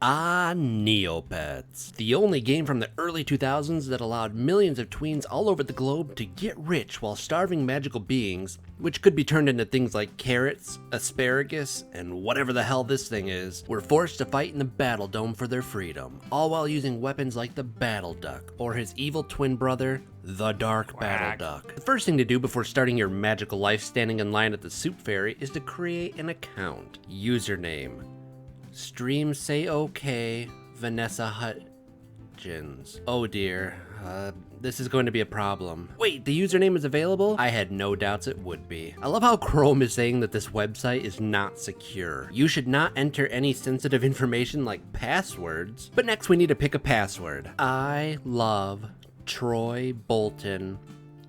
Neopets, the only game from the early 2000s that allowed millions of tweens all over the globe to get rich while starving magical beings, which could be turned into things like carrots, asparagus, and whatever the hell this thing is, were forced to fight in the Battle Dome for their freedom, all while using weapons like the Battle Duck, or his evil twin brother, the Dark Battle Duck. The first thing to do before starting your magical life standing in line at the Soup Fairy is to create an account. Username: Stream Say OK Vanessa Hutchins. Oh dear, this is going to be a problem. Wait, the username is available? I had no doubts it would be. I love how Chrome is saying that this website is not secure. You should not enter any sensitive information like passwords. But next we need to pick a password. I love Troy Bolton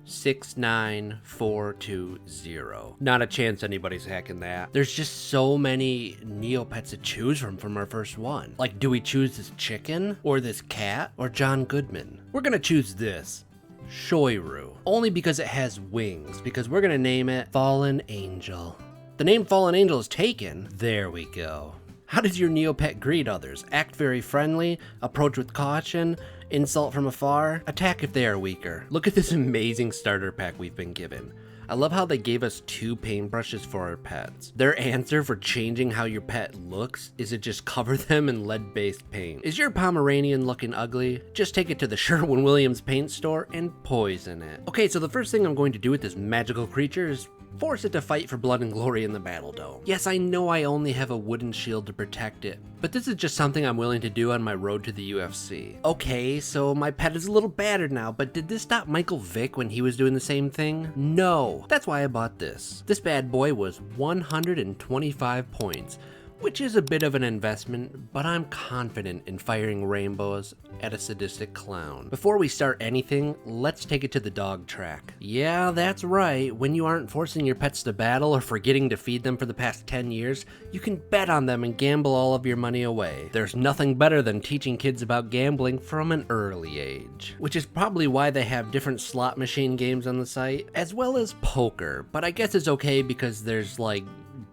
69420. Not a chance anybody's hacking that. There's just so many Neopets to choose from our first one. Like, do we choose this chicken, or this cat, or John Goodman? We're gonna choose this, Shoiru, only because it has wings, because we're gonna name it Fallen Angel. The name Fallen Angel is taken. There we go. How does your Neopet greet others? Act very friendly, approach with caution, insult from afar, attack if they are weaker. Look at this amazing starter pack we've been given. I love how they gave us 2 paintbrushes for our pets. Their answer for changing how your pet looks is to just cover them in lead-based paint. Is your Pomeranian looking ugly? Just take it to the Sherwin-Williams paint store and poison it. Okay, so the first thing I'm going to do with this magical creature is force it to fight for blood and glory in the Battle Dome. Yes, I know I only have a wooden shield to protect it, but this is just something I'm willing to do on my road to the UFC. Okay, so my pet is a little battered now, but did this stop Michael Vick when he was doing the same thing? No. That's why I bought this. This bad boy was 125 points, which is a bit of an investment, but I'm confident in firing rainbows at a sadistic clown. Before we start anything, let's take it to the dog track. Yeah, that's right. When you aren't forcing your pets to battle or forgetting to feed them for the past 10 years, you can bet on them and gamble all of your money away. There's nothing better than teaching kids about gambling from an early age, which is probably why they have different slot machine games on the site, as well as poker, but I guess it's okay because there's like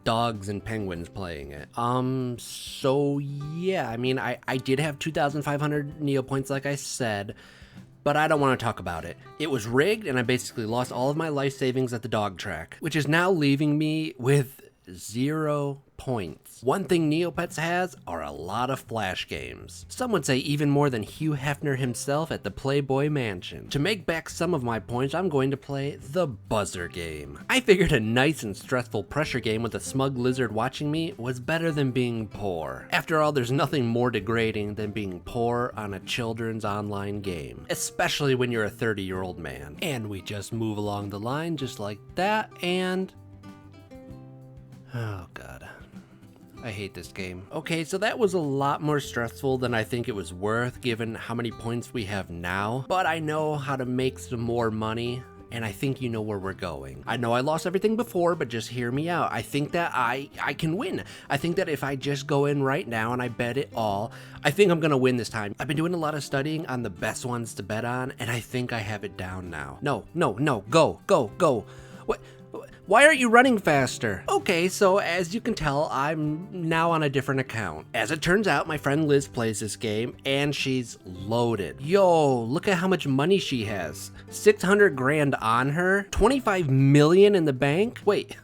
dogs and penguins playing it. So yeah, I mean, I did have 2,500 Neopoints like I said, but I don't want to talk about it. It was rigged and I basically lost all of my life savings at the dog track, which is now leaving me with 0 points. One thing Neopets has are a lot of flash games. Some would say even more than Hugh Hefner himself at the Playboy Mansion. To make back some of my points, I'm going to play the buzzer game. I figured a nice and stressful pressure game with a smug lizard watching me was better than being poor. After all, there's nothing more degrading than being poor on a children's online game, especially when you're a 30-year-old man. And we just move along the line just like that, and oh god, I hate this game. Okay, so that was a lot more stressful than I think it was worth given how many points we have now, but I know how to make some more money, and I think you know where we're going. I know I lost everything before, but just hear me out. I think that I can win. I think that if I just go in right now and I bet it all, I think I'm gonna win this time. I've been doing a lot of studying on the best ones to bet on, and I think I have it down now. No, go. What? Why aren't you running faster? Okay, so as you can tell, I'm now on a different account. As it turns out, my friend Liz plays this game, and she's loaded. Yo, look at how much money she has. 600 grand on her, 25 million in the bank. Wait,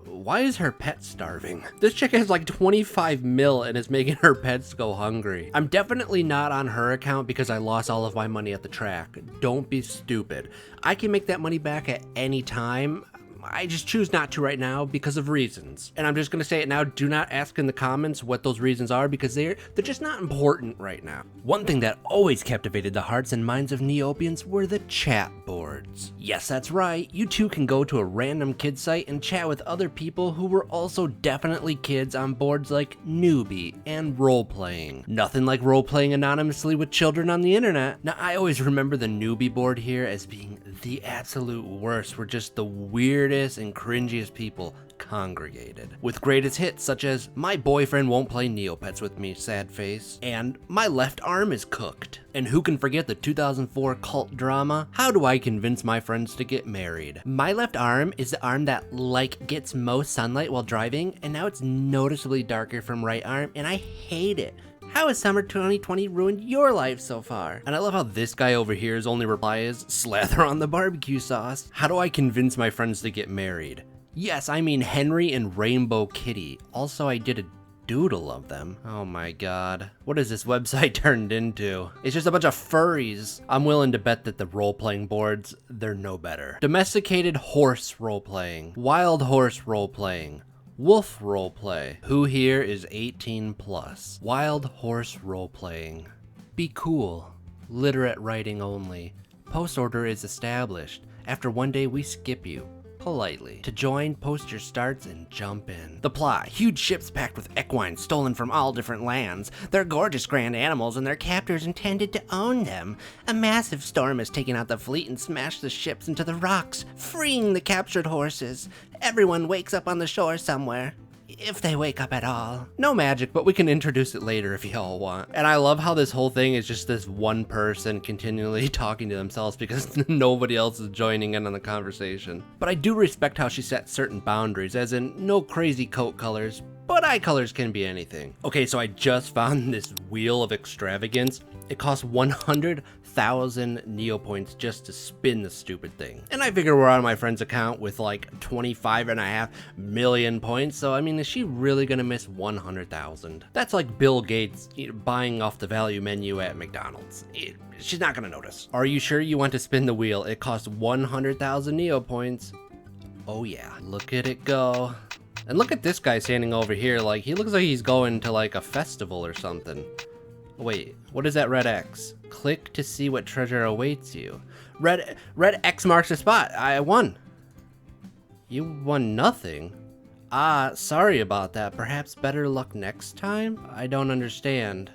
why is her pet starving? This chick has like 25 mil and is making her pets go hungry. I'm definitely not on her account because I lost all of my money at the track. Don't be stupid. I can make that money back at any time. I just choose not to right now because of reasons. And I'm just gonna say it now, do not ask in the comments what those reasons are because they're just not important right now. One thing that always captivated the hearts and minds of Neopians were the chat boards. Yes, that's right, you too can go to a random kid site and chat with other people who were also definitely kids on boards like Newbie and Role-Playing. Nothing like role-playing anonymously with children on the internet. Now, I always remember the Newbie board here as being the absolute worst. We're just the weirdest and cringiest people congregated, with greatest hits such as "My boyfriend won't play Neopets with me, sad face," and "My left arm is cooked." And who can forget the 2004 cult drama, "How do I convince my friends to get married?" My left arm is the arm that gets most sunlight while driving, and now it's noticeably darker from right arm, and I hate it. How has summer 2020 ruined your life so far? And I love how this guy over here's only reply is, slather on the barbecue sauce. How do I convince my friends to get married? Yes, I mean Henry and Rainbow Kitty. Also, I did a doodle of them. Oh my god. What is this website turned into? It's just a bunch of furries. I'm willing to bet that the role-playing boards, they're no better. Domesticated horse role-playing. Wild horse role-playing. Wolf roleplay. Who here is 18 plus? Wild horse roleplaying. Be cool. Literate writing only. Post order is established. After one day we skip you. Politely. To join, post your starts and jump in. The plot. Huge ships packed with equines stolen from all different lands. They're gorgeous grand animals and their captors intended to own them. A massive storm has taken out the fleet and smashed the ships into the rocks, freeing the captured horses. Everyone wakes up on the shore somewhere. If they wake up at all. No magic, but we can introduce it later if y'all want. And I love how this whole thing is just this one person continually talking to themselves because nobody else is joining in on the conversation. But I do respect how she set certain boundaries, as in no crazy coat colors, but eye colors can be anything. Okay, so I just found this wheel of extravagance. It costs 100,000 neopoints just to spin the stupid thing. And I figure we're on my friend's account with like 25.5 million points, so I mean, is she really gonna miss 100,000? That's like Bill Gates buying off the value menu at McDonald's. She's not gonna notice. Are you sure you want to spin the wheel? It costs 100,000 neopoints. Oh yeah, look at it go. And look at this guy standing over here, like he looks like he's going to like a festival or something. Wait, what is that red X? Click to see what treasure awaits you. Red X marks the spot. I won. You won nothing? Ah, sorry about that. Perhaps better luck next time? I don't understand.